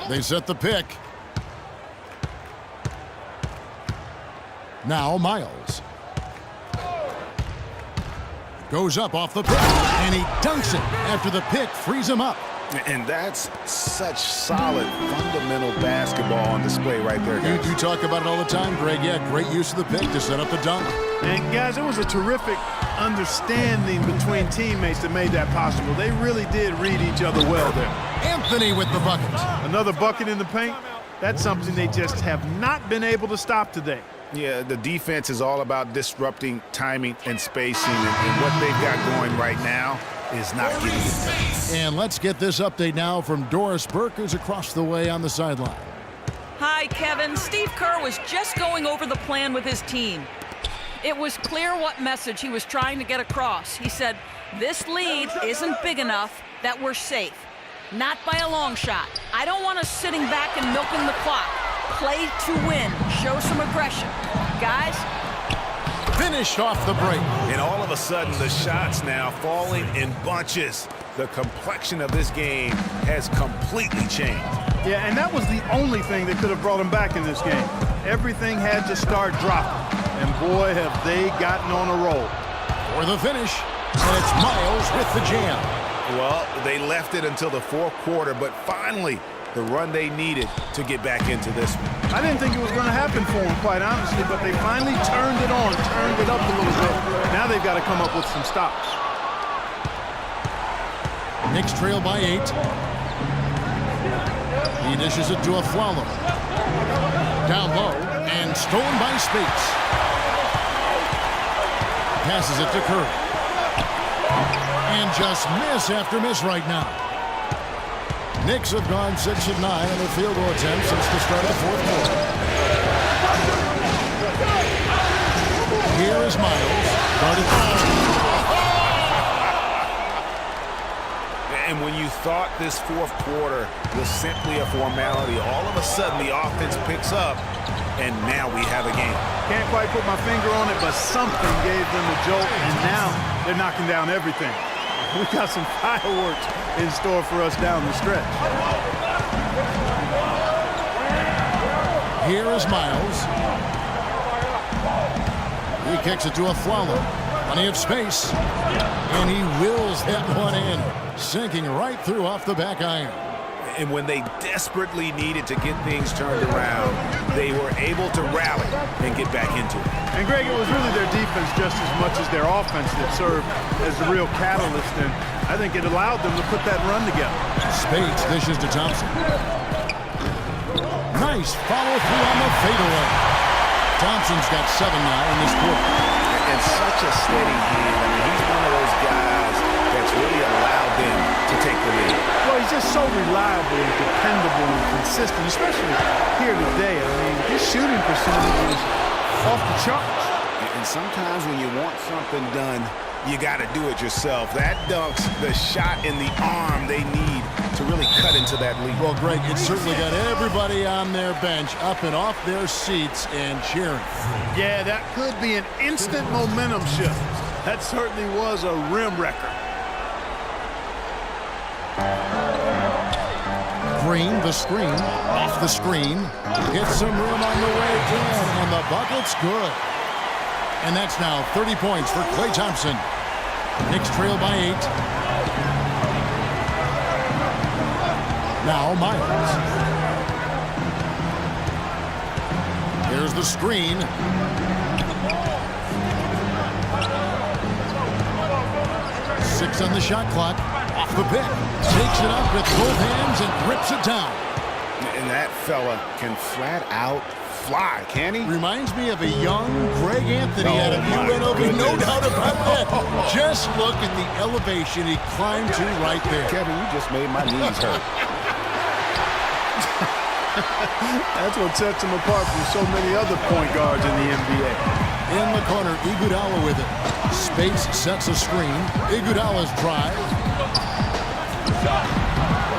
They set the pick. Now Miles. Goes up off the pick, and he dunks it after the pick frees him up. And that's such solid, fundamental basketball on display right there, guys. You talk about it all the time, Greg. Yeah, great use of the pick to set up the dunk. And, guys, it was a terrific understanding between teammates that made that possible. They really did read each other well there. Anthony with the bucket. Another bucket in the paint. That's something they just have not been able to stop today. Yeah, the defense is all about disrupting timing and spacing, and what they've got going right now is not getting it done. And let's get this update now from Doris Burke, who's across the way on the sideline. Hi, Kevin. Steve Kerr was just going over the plan with his team. It was clear what message he was trying to get across. He said, this lead isn't big enough that we're safe. Not by a long shot. I don't want us sitting back and milking the clock. Play to win. Show some aggression. Guys. Finished off the break. And all of a sudden, the shots now falling in bunches. The complexion of this game has completely changed. Yeah, and that was the only thing that could have brought him back in this game. Everything had to start dropping. And boy, have they gotten on a roll. For the finish, and it's Miles with the jam. Well, they left it until the fourth quarter, but finally, the run they needed to get back into this one. I didn't think it was going to happen for them, quite honestly, but they finally turned it on, turned it up a little bit. Now they've got to come up with some stops. Knicks trail by 8. He dishes it to a Flalo. Down low and stolen by Spates. Passes it to Curry. And just miss after miss right now. Knicks have gone 6 of 9 in their field goal attempts since the start of the fourth quarter. Here is Miles. And when you thought this fourth quarter was simply a formality, all of a sudden the offense picks up, and now we have a game. Can't quite put my finger on it, but something gave them a jolt, and now they're knocking down everything. We got some fireworks in store for us down the stretch. Here is Miles. He kicks it to a Flalo. Plenty of space. And he wills that one in, sinking right through off the back iron. And when they desperately needed to get things turned around, they were able to rally and get back into it. And, Greg, it was really their defense just as much as their offense that served as the real catalyst, and I think it allowed them to put that run together. Spates dishes to Thompson. Nice follow-through on the fadeaway. Thompson's got 7 now in this quarter. And such a steady hand. I mean, he's one of those guys that's really allowed them to take the lead. Well, he's just so reliable and dependable and consistent, especially here today. I mean, his shooting percentage is off the charts. And sometimes when you want something done, you got to do it yourself. That dunk's the shot in the arm they need to really cut into that lead. Well, Greg, it certainly got everybody on their bench up and off their seats and cheering. Yeah, that could be an instant momentum shift. That certainly was a rim wrecker. Green, the screen, off the screen, gets some room on the way in, and the bucket's good. And that's now 30 points for Klay Thompson. Knicks trail by 8. Now Miles. Here's the screen. Six on the shot clock. Off the pick. Takes it up with both hands and grips it down. And that fella can flat out fly, can he? Reminds me of a young Greg Anthony out of UNLV, no doubt about that. Just look at the elevation he climbed to right there. Kevin, you just made my knees hurt. That's what sets him apart from so many other point guards in the NBA. In the corner, Iguodala with it. Spates sets a screen. Iguodala's drive.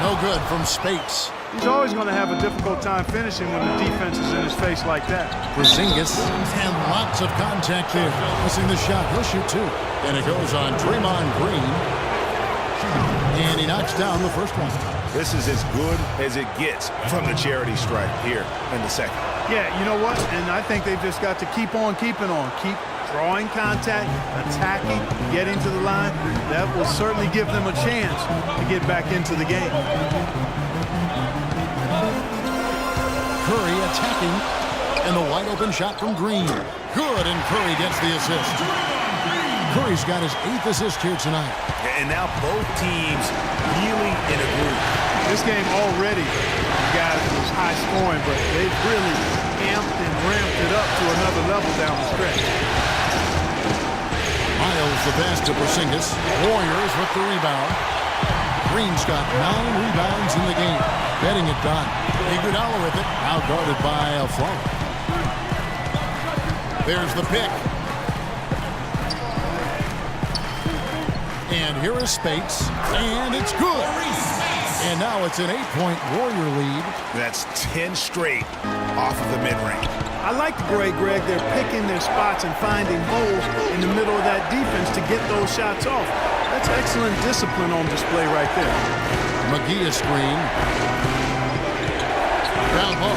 No good from Spates. He's always going to have a difficult time finishing when the defense is in his face like that. Porzingis, and lots of contact here. Missing the shot. He'll shoot 2. And it goes on Draymond Green. And he knocks knocks down the first one. This is as good as it gets from the charity stripe here in the second. Yeah, you know what? And I think they've just got to keep on keeping on. Keep drawing contact, attacking, getting to the line. That will certainly give them a chance to get back into the game. Curry attacking, and the wide open shot from Green. Good, and Curry gets the assist. Curry's got his 8th assist here tonight. And now both teams really in a group. This game already, guys, was high scoring, but they've really amped and ramped it up to another level down the stretch. Miles the pass to Porzingis. Warriors with the rebound. Green's got 9 rebounds in the game. Getting it done. Iguodala with it. Now guarded by a Flunk. There's the pick. And here is Spates. And it's good. And now it's an 8-point Warrior lead. That's 10 straight off of the mid-range. I like the great Greg. They're picking their spots and finding holes in the middle of that defense to get those shots off. That's excellent discipline on display right there. McGee a screen. Down low.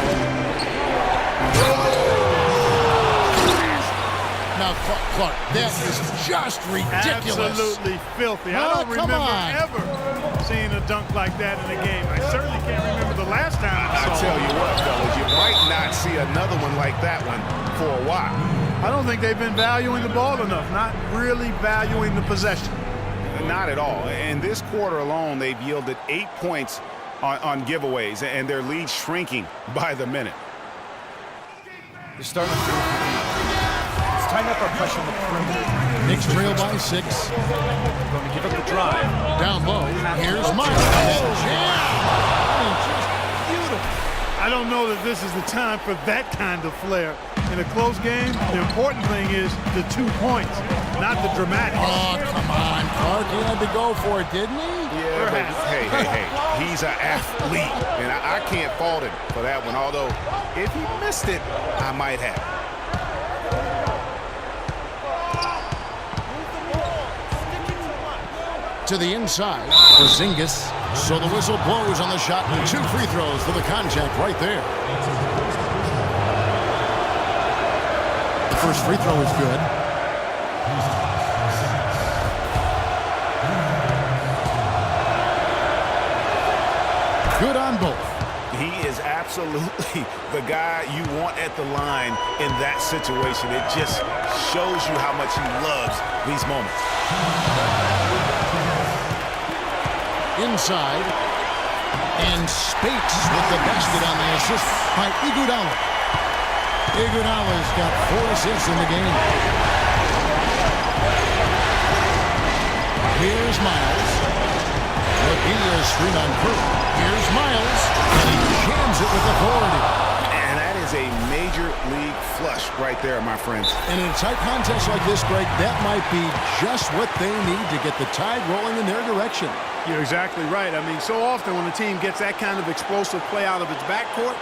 Now, Clark, that is just ridiculous. Absolutely filthy. I don't remember ever seeing a dunk like that in a game. I certainly can't remember the last time I saw I tell you what, fellas, you might not see another one like that one for a while. I don't think they've been valuing the ball enough, not really valuing the possession. Not at all. In this quarter alone, they've yielded 8 points on giveaways, and their lead shrinking by the minute. They're starting to let's tighten up our pressure on the perimeter. Knicks trail by 6. We're going to give up the drive. Down low. Here's Miles. Jam. Just beautiful. I don't know that this is the time for that kind of flair. In a close game, the important thing is the 2 points, not the dramatic. Oh, come on, Clark. He had to go for it, didn't he? Yeah, but hey. He's an athlete, and I can't fault him for that one. Although, if he missed it, I might have. To the inside, Porzingis. So the whistle blows on the shot. 2 free throws for the contact right there. The first free throw is good. Good on both. He is absolutely the guy you want at the line in that situation. It just shows you how much he loves these moments. Inside, and Spates with the basket on the assist by Iguodala. Iguodala's got 4 assists in the game. Here's Miles. McGee is screen on Curry. Here's Miles, and he jams it with authority. And that is a major league flush right there, my friends. And in a tight contest like this, Greg, that might be just what they need to get the tide rolling in their direction. You're exactly right. I mean, so often when a team gets that kind of explosive play out of its backcourt,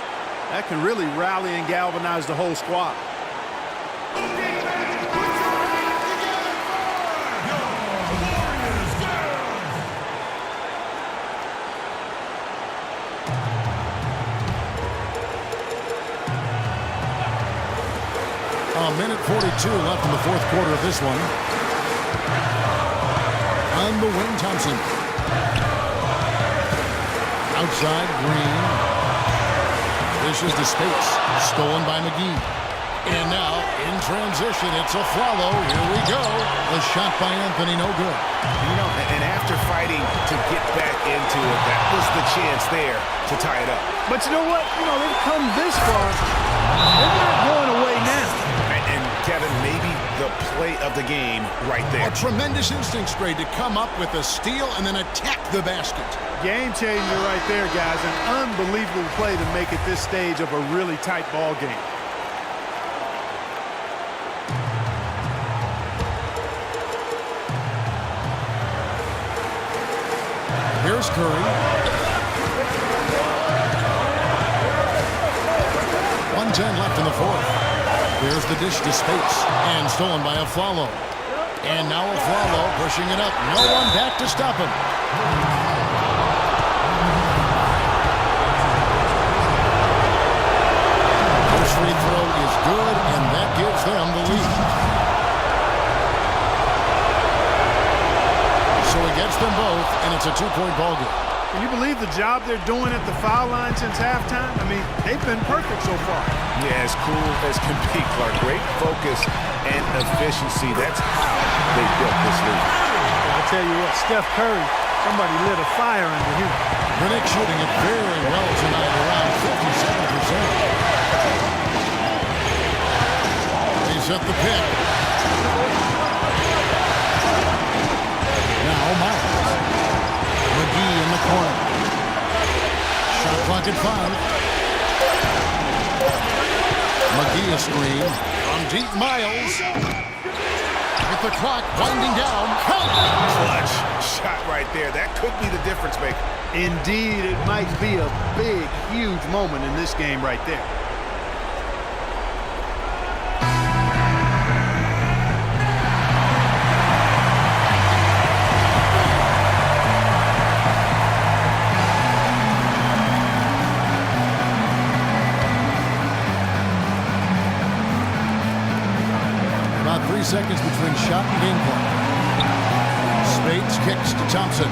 that can really rally and galvanize the whole squad. A minute 42 left in the 4th quarter of this one. On the wing, Thompson. Outside, Green. Dishes to Spates. Stolen by McGee. And now, in transition, it's a follow. Here we go. The shot by Anthony, no good. You know, and after fighting to get back into it, that was the chance there to tie it up. But you know what? You know, they've come this far. They're not going away now. And Kevin, maybe the play of the game right there. A tremendous instincts, Grade, to come up with a steal and then attack the basket. Game changer right there, guys. An unbelievable play to make it this stage of a really tight ball game. Here's Curry. 1:10 left in the 4th. Here's the dish to Spates, and stolen by Afflalo. And now Afflalo pushing it up. No one back to stop him. gets them both, and it's a 2-point ball game. Can you believe the job they're doing at the foul line since halftime? I mean, they've been perfect so far. Yeah, as cool as can be, Clark. Great focus and efficiency. That's how they built this lead. I'll tell you what, Steph Curry, somebody lit a fire under him. The Knicks shooting it very well tonight, around 57%. They set the pick. Now Miles. McGee in the corner. Shot clock at 5. McGee a screen. On deep, Miles. With the clock winding down. Clutch shot right there. That could be the difference maker. Indeed, it might be a big, huge moment in this game right there. About 3 seconds between shot and game clock. Spades kicks to Thompson.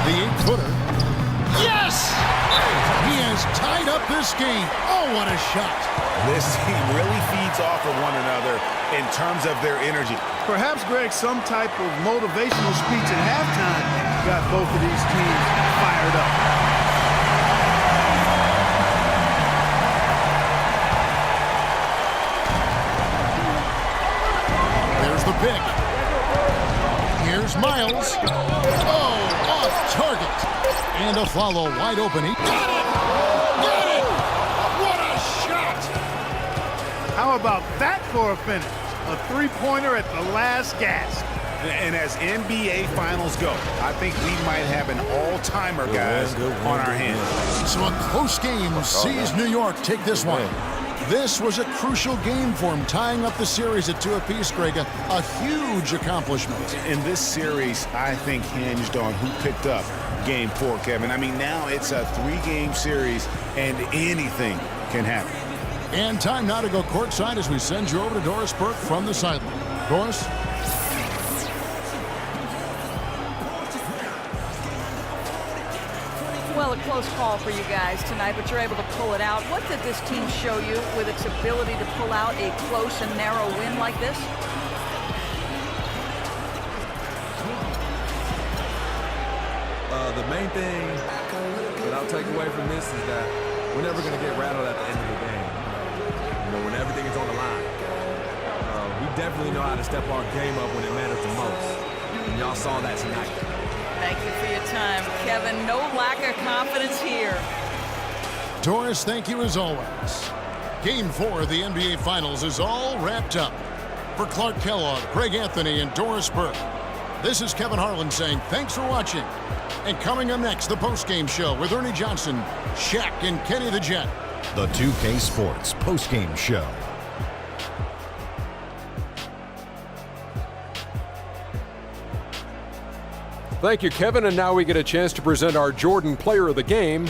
The 8-footer. Yes! He has tied up this game. Oh, what a shot. This team really feeds off of one another in terms of their energy. Perhaps, Greg, some type of motivational speech at halftime got both of these teams fired up. There's the pick. Here's Miles. Oh, off target. And a follow wide open. He got it! Got it! What a shot! How about that for a finish? A three-pointer at the last gasp. And as NBA Finals go, I think we might have an all-timer, guys, on our hands. So a close game sees New York take this one. This was a crucial game for him, tying up the series at 2 apiece, Greg. A huge accomplishment. In this series, I think hinged on who picked up Game 4, Kevin. I mean, now it's a 3-game series, and anything can happen. And time now to go courtside as we send you over to Doris Burke from the sideline. Doris? Well, a close call for you guys tonight, but you're able to pull it out. What did this team show you with its ability to pull out a close and narrow win like this? The main thing that I'll take away from this is that we're never going to get rattled at the end of the game. You know, when everything is on the line. We definitely know how to step our game up when it matters the most. And y'all saw that tonight. Thank you for your time, Kevin. No lack of confidence here. Doris, thank you as always. Game 4 of the NBA Finals is all wrapped up. For Clark Kellogg, Greg Anthony, and Doris Burke, this is Kevin Harlan saying thanks for watching. And coming up next, the postgame show with Ernie Johnson, Shaq, and Kenny the Jet. The 2K Sports postgame show. Thank you, Kevin. And now we get a chance to present our Jordan Player of the Game,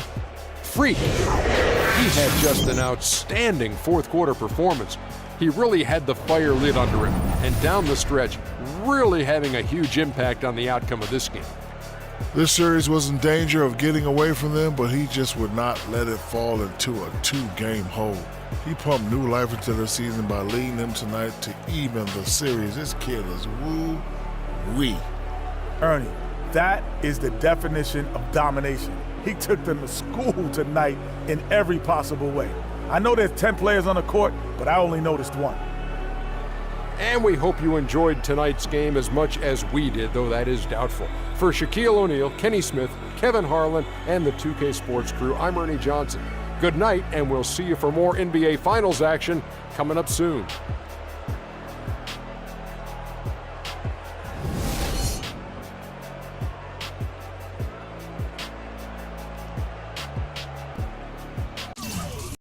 Freak. He had just an outstanding fourth-quarter performance. He really had the fire lit under him, and down the stretch, really having a huge impact on the outcome of this game. This series was in danger of getting away from them, but he just would not let it fall into a 2-game hole. He pumped new life into the season by leading them tonight to even the series. This kid is woo-wee. Ernie, that is the definition of domination. He took them to school tonight in every possible way. I know there's 10 players on the court, but I only noticed one. And we hope you enjoyed tonight's game as much as we did, though that is doubtful. For Shaquille O'Neal, Kenny Smith, Kevin Harlan, and the 2K Sports crew, I'm Ernie Johnson. Good night, and we'll see you for more NBA Finals action coming up soon.